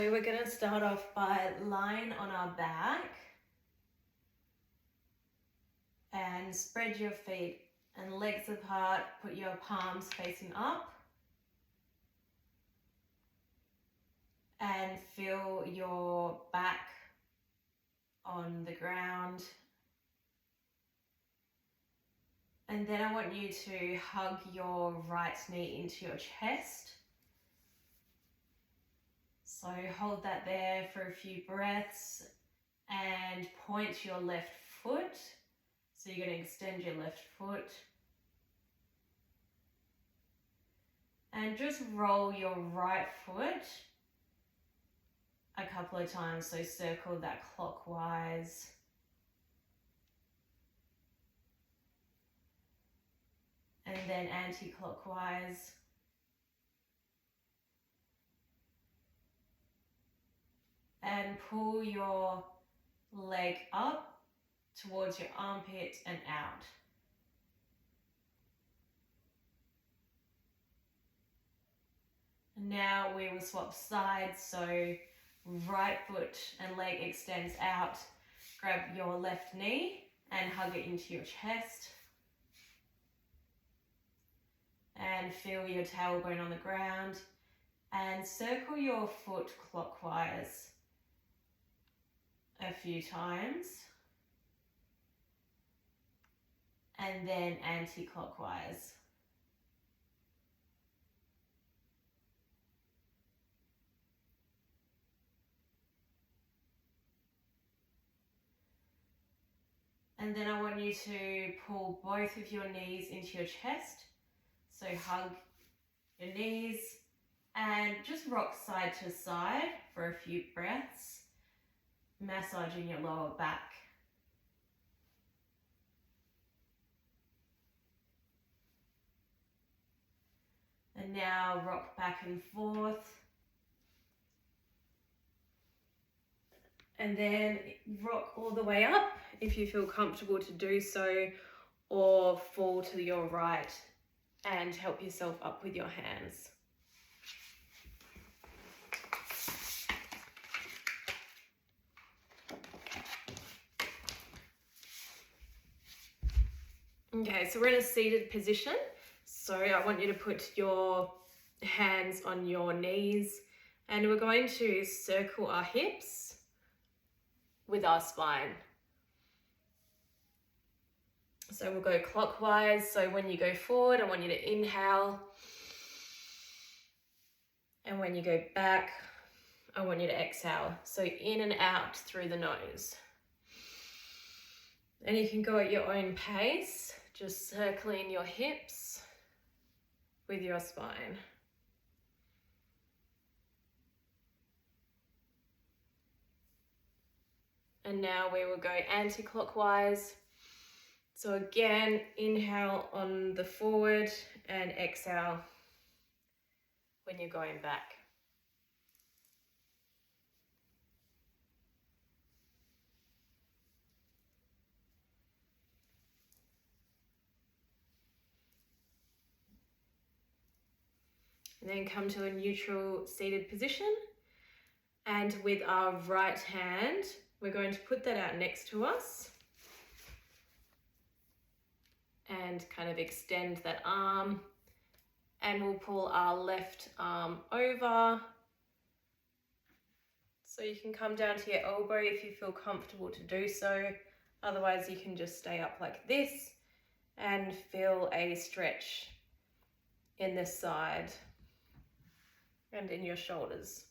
So we're going to start off by lying on our back and spread your feet and legs apart, put your palms facing up and feel your back on the ground. And then I want you to hug your right knee into your chest. So hold that there for a few breaths and point your left foot. So you're going to extend your left foot. And just roll your right foot a couple of times. So circle that clockwise. And then anti-clockwise. And pull your leg up towards your armpit and out. Now we will swap sides, so right foot and leg extends out. Grab your left knee and hug it into your chest. And feel your tailbone on the ground. And circle your foot clockwise a few times. And then anti-clockwise. And then I want you to pull both of your knees into your chest. So hug your knees and just rock side to side for a few breaths, massaging your lower back. And now rock back and forth. And then rock all the way up if you feel comfortable to do so, or fall to your right and help yourself up with your hands. Okay, so we're in a seated position. So I want you to put your hands on your knees and we're going to circle our hips with our spine. So we'll go clockwise. So when you go forward, I want you to inhale. And when you go back, I want you to exhale. So in and out through the nose. And you can go at your own pace, just circling your hips with your spine. And now we will go anti-clockwise. So again, inhale on the forward and exhale when you're going back. And then come to a neutral seated position. And with our right hand, we're going to put that out next to us. And kind of extend that arm. And we'll pull our left arm over. So you can come down to your elbow if you feel comfortable to do so. Otherwise, you can just stay up like this and feel a stretch in the side and in your shoulders.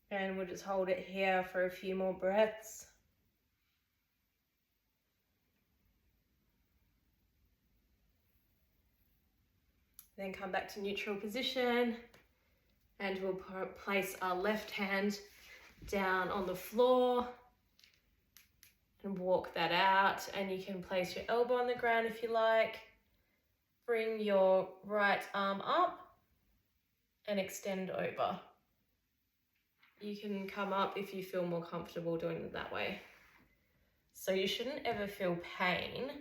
And we'll just hold it here for a few more breaths. Then come back to neutral position and we'll place our left hand down on the floor and walk that out. And you can place your elbow on the ground if you like. Bring your right arm up and extend over. You can come up if you feel more comfortable doing it that way. So you shouldn't ever feel pain.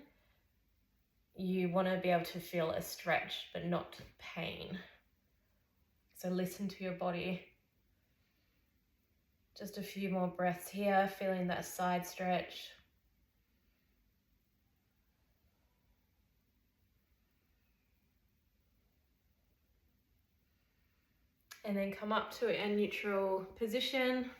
You want to be able to feel a stretch, but not pain. So listen to your body. Just a few more breaths here, feeling that side stretch. And then come up to a neutral position.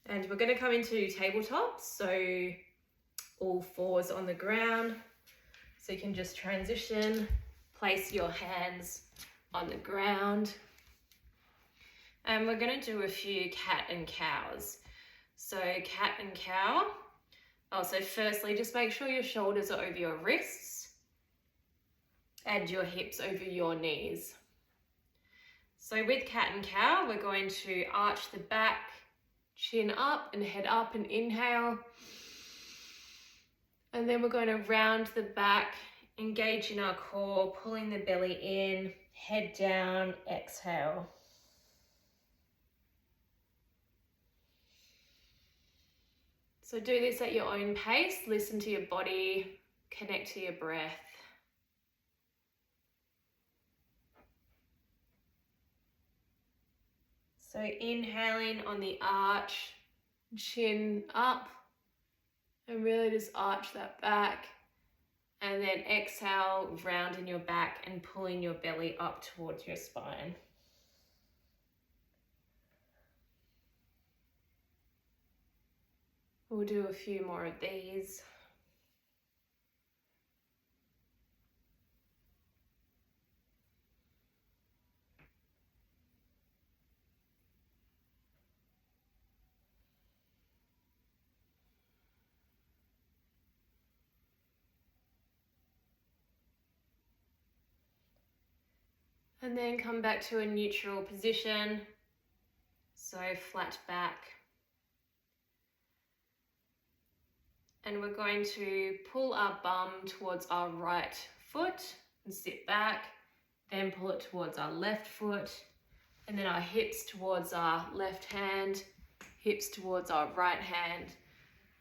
And we're going to come into tabletop, so all fours on the ground. So you can just transition, place your hands on the ground. And we're going to do a few cat and cows. So cat and cow. Also, firstly, just make sure your shoulders are over your wrists and your hips over your knees. So with cat and cow, we're going to arch the back, chin up and head up and inhale. And then we're going to round the back, engage in our core, pulling the belly in, head down, exhale. So do this at your own pace, listen to your body, connect to your breath. So inhaling on the arch, chin up, and really just arch that back. And then exhale, rounding your back and pulling your belly up towards your spine. We'll do a few more of these. And then come back to a neutral position. So flat back. And we're going to pull our bum towards our right foot and sit back. Then pull it towards our left foot. And then our hips towards our left hand, hips towards our right hand.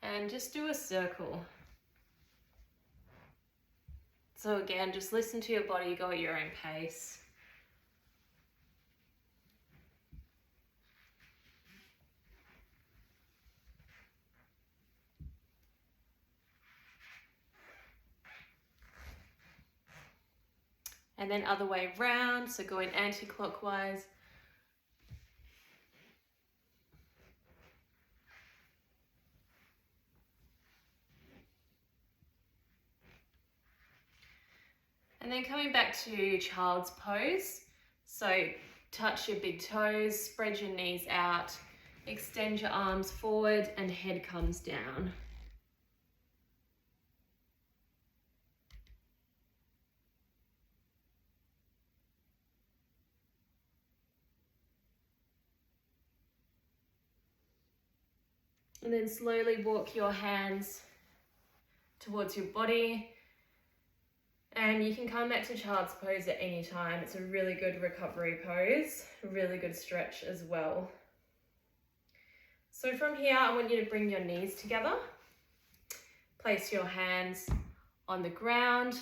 And just do a circle. So again, just listen to your body, go at your own pace. And then other way round, so going anti-clockwise. And then coming back to child's pose. So touch your big toes, spread your knees out, extend your arms forward and head comes down. And then slowly walk your hands towards your body. And you can come back to child's pose at any time. It's a really good recovery pose, a really good stretch as well. So from here, I want you to bring your knees together. Place your hands on the ground.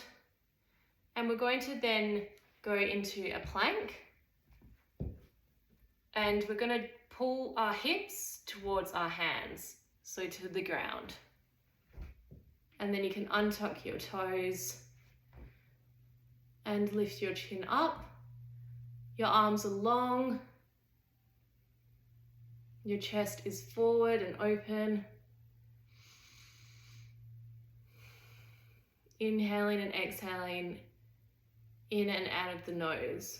And we're going to then go into a plank. And we're going to pull our hips towards our hands, so to the ground. And then you can untuck your toes and lift your chin up. Your arms are long. Your chest is forward and open. Inhaling and exhaling in and out of the nose.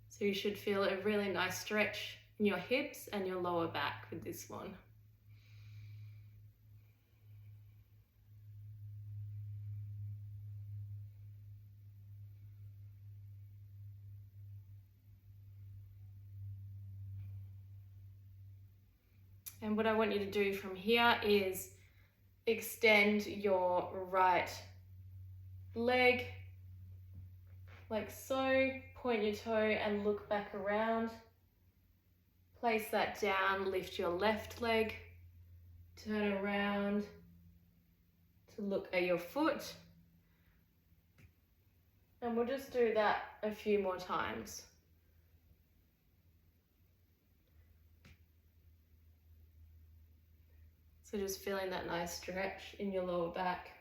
So you should feel a really nice stretch in your hips and your lower back with this one. And what I want you to do from here is extend your right leg like so, point your toe and look back around. Place that down, lift your left leg, turn around, to look at your foot. And we'll just do that a few more times. So just feeling that nice stretch in your lower back.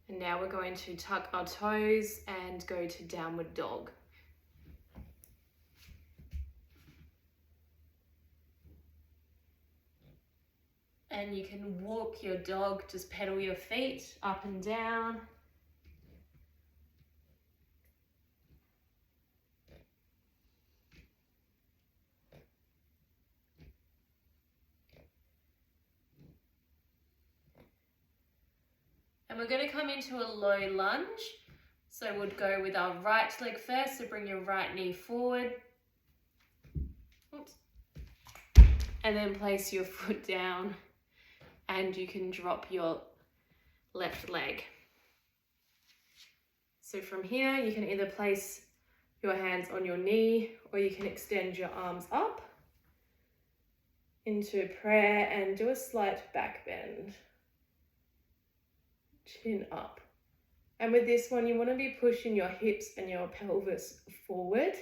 And now we're going to tuck our toes and go to downward dog. And you can walk your dog, just pedal your feet up and down. And we're going to come into a low lunge. So we'll go with our right leg first, so bring your right knee forward. Oops. And then place your foot down and you can drop your left leg. So from here, you can either place your hands on your knee or you can extend your arms up into prayer and do a slight back bend. Chin up. And with this one, you want to be pushing your hips and your pelvis forward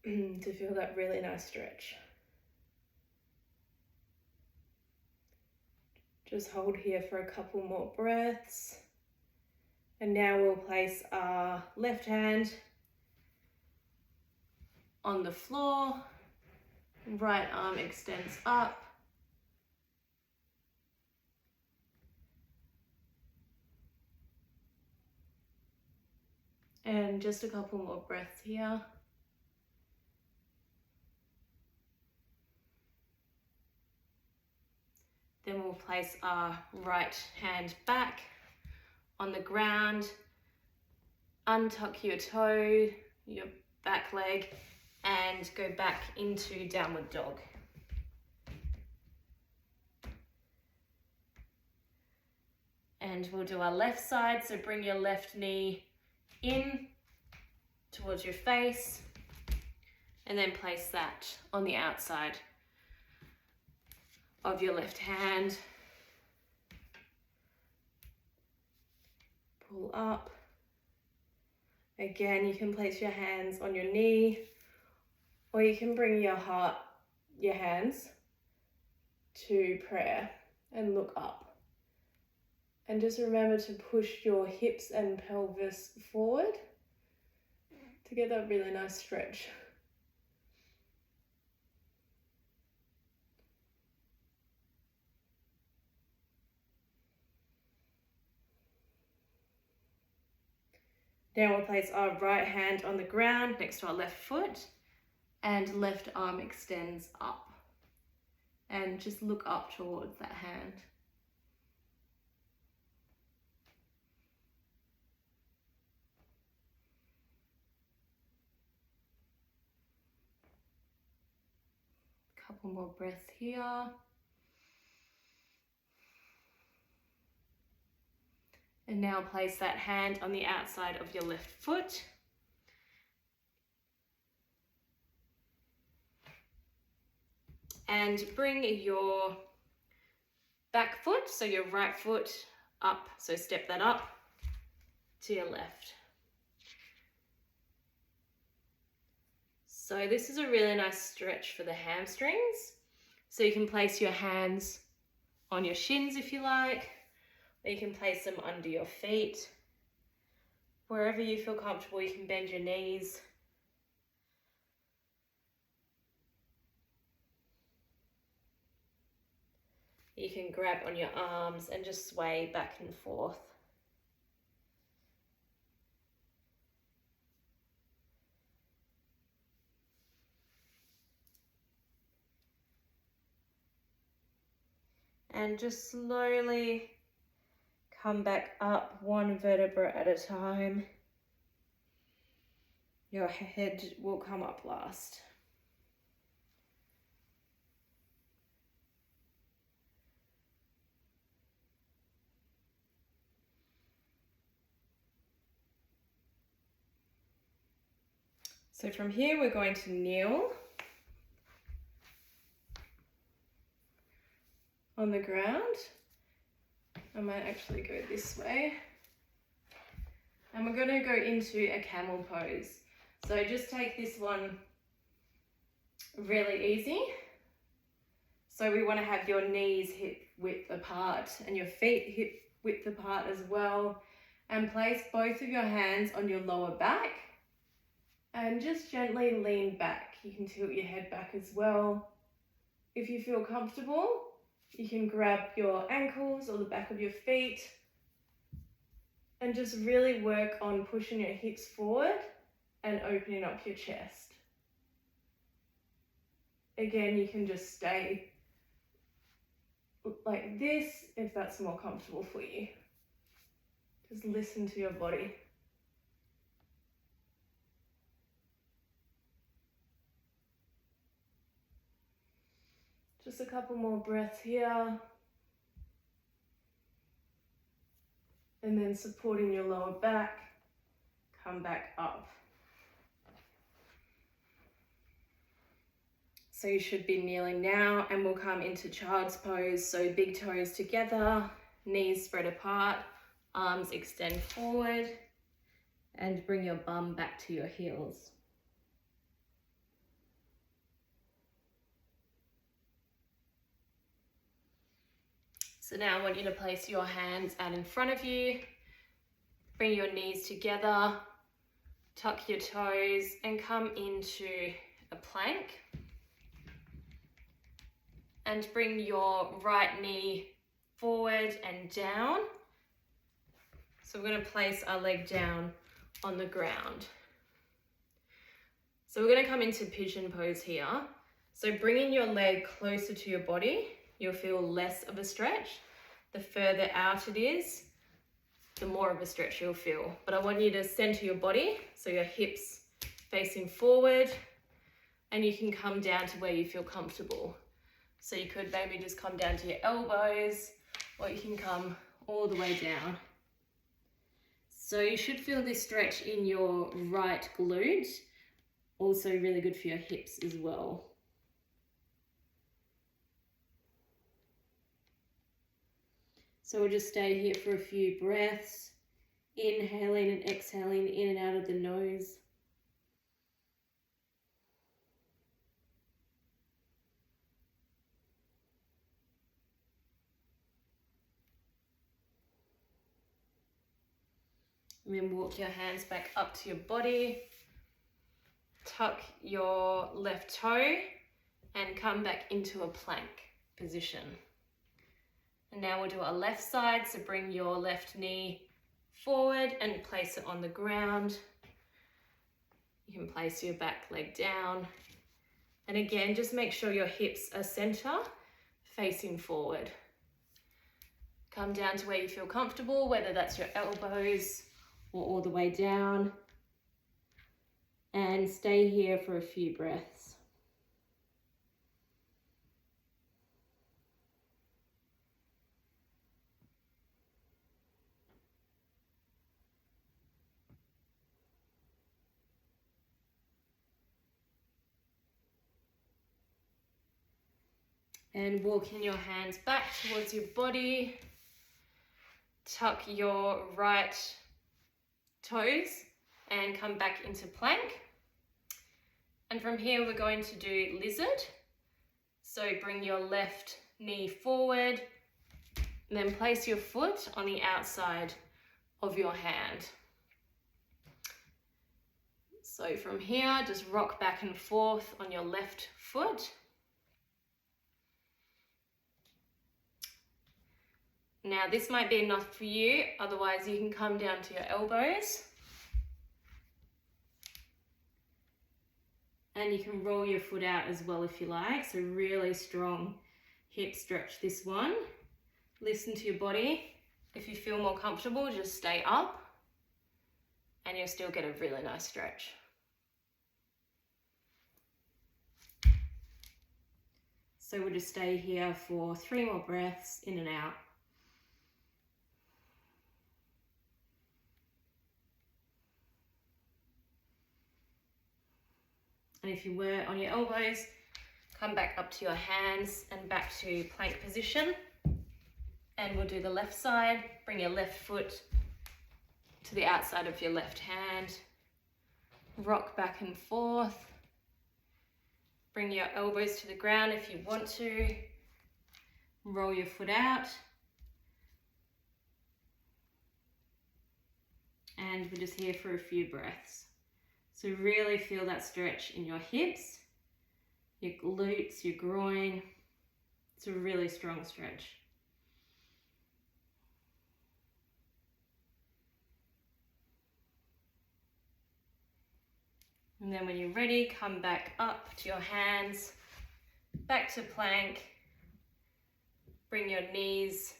to feel that really nice stretch. Just hold here for a couple more breaths. And now we'll place our left hand on the floor. Right arm extends up. And just a couple more breaths here. Then we'll place our right hand back on the ground, untuck your toe, your back leg, and go back into downward dog. And we'll do our left side, so bring your left knee in towards your face, and then place that on the outside of your left hand. Pull up. Again, you can place your hands on your knee, or you can bring your hands to prayer and look up. And just remember to push your hips and pelvis forward to get that really nice stretch. Now we'll place our right hand on the ground next to our left foot and left arm extends up. And just look up towards that hand. Couple more breaths here. And now place that hand on the outside of your left foot. And bring your back foot, so your right foot up, so step that up to your left. So this is a really nice stretch for the hamstrings. So you can place your hands on your shins if you like, or you can place them under your feet. Wherever you feel comfortable, you can bend your knees. You can grab on your arms and just sway back and forth. And just slowly come back up one vertebra at a time. Your head will come up last. So from here, we're going to kneel. on the ground. I might actually go this way. And we're going to go into a camel pose. So just take this one really easy. So we want to have your knees hip width apart and your feet hip width apart as well. And place both of your hands on your lower back and just gently lean back. You can tilt your head back as well. If you feel comfortable, you can grab your ankles or the back of your feet and just really work on pushing your hips forward and opening up your chest. Again, you can just stay like this if that's more comfortable for you. Just listen to your body. Just a couple more breaths here. And then supporting your lower back, come back up. So you should be kneeling now, and we'll come into child's pose. So big toes together, knees spread apart, arms extend forward, and bring your bum back to your heels. So now I want you to place your hands out in front of you, bring your knees together, tuck your toes, and come into a plank. And bring your right knee forward and down. So we're going to place our leg down on the ground. So we're going to come into pigeon pose here. So bringing your leg closer to your body, you'll feel less of a stretch. The further out it is, the more of a stretch you'll feel. But I want you to center your body, so your hips facing forward, and you can come down to where you feel comfortable. So you could maybe just come down to your elbows, or you can come all the way down. So you should feel this stretch in your right glute. Also really good for your hips as well. So we'll just stay here for a few breaths, inhaling and exhaling in and out of the nose. And then walk your hands back up to your body. Tuck your left toe and come back into a plank position. And now we'll do our left side. So bring your left knee forward and place it on the ground. You can place your back leg down. And again, just make sure your hips are center, facing forward. Come down to where you feel comfortable, whether that's your elbows or all the way down, and stay here for a few breaths. And walking your hands back towards your body, tuck your right toes and come back into plank. And from here we're going to do lizard. So bring your left knee forward and then place your foot on the outside of your hand. So from here, just rock back and forth on your left foot. Now this might be enough for you, otherwise you can come down to your elbows. And you can roll your foot out as well if you like, so really strong hip stretch this one. Listen to your body. If you feel more comfortable, just stay up and you'll still get a really nice stretch. So we'll just stay here for 3 more breaths in and out. And if you were on your elbows, Come back up to your hands and back to plank position. And we'll do the left side. Bring your left foot to the outside of your left hand. Rock back and forth. Bring your elbows to the ground if you want to. Roll your foot out. And we're just here for a few breaths. So really feel that stretch in your hips, your glutes, your groin. It's a really strong stretch. And then when you're ready, come back up to your hands, back to plank. Bring your knees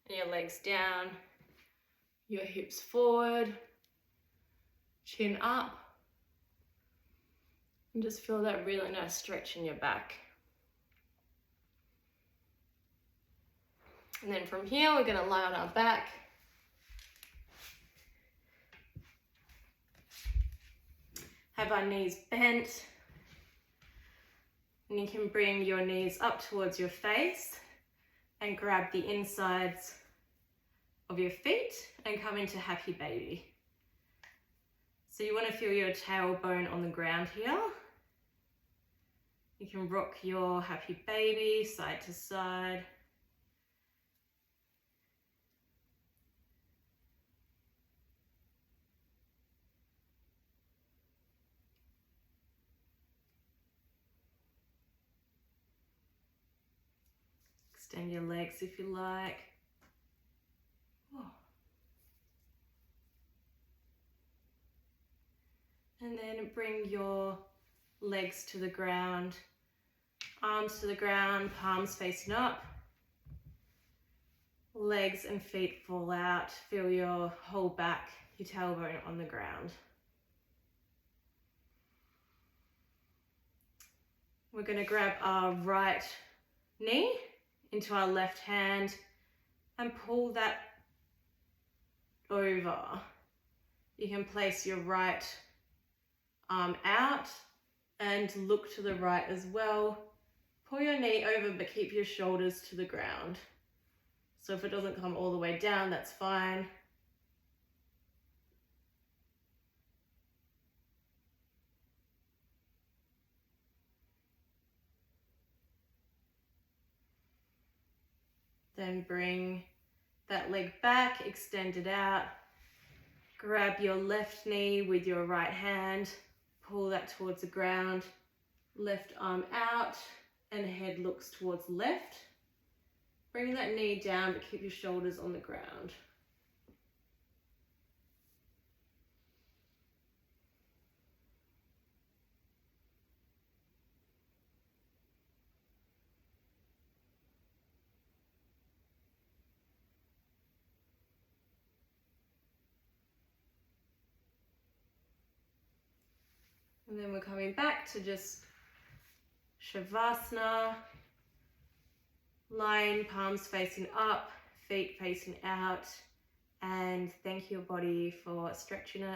and your legs down, your hips forward, chin up. And just feel that really nice stretch in your back. And then from here, we're gonna lie on our back. Have our knees bent. And you can bring your knees up towards your face and grab the insides of your feet and come into happy baby. So you want to feel your tailbone on the ground here. You can rock your happy baby side to side. Extend your legs if you like. Oh. And then bring your legs to the ground, arms to the ground, palms facing up. Legs and feet fall out. Feel your whole back, your tailbone on the ground. We're going to grab our right knee into our left hand and pull that over. You can place your right arm out and look to the right as well. Pull your knee over, but keep your shoulders to the ground. So if it doesn't come all the way down, that's fine. Then bring that leg back, extend it out. Grab your left knee with your right hand, pull that towards the ground, left arm out, and head looks towards left. Bring that knee down, but keep your shoulders on the ground. And then we're coming back to just Shavasana, lying, palms facing up, feet facing out, and thank your body for stretching it.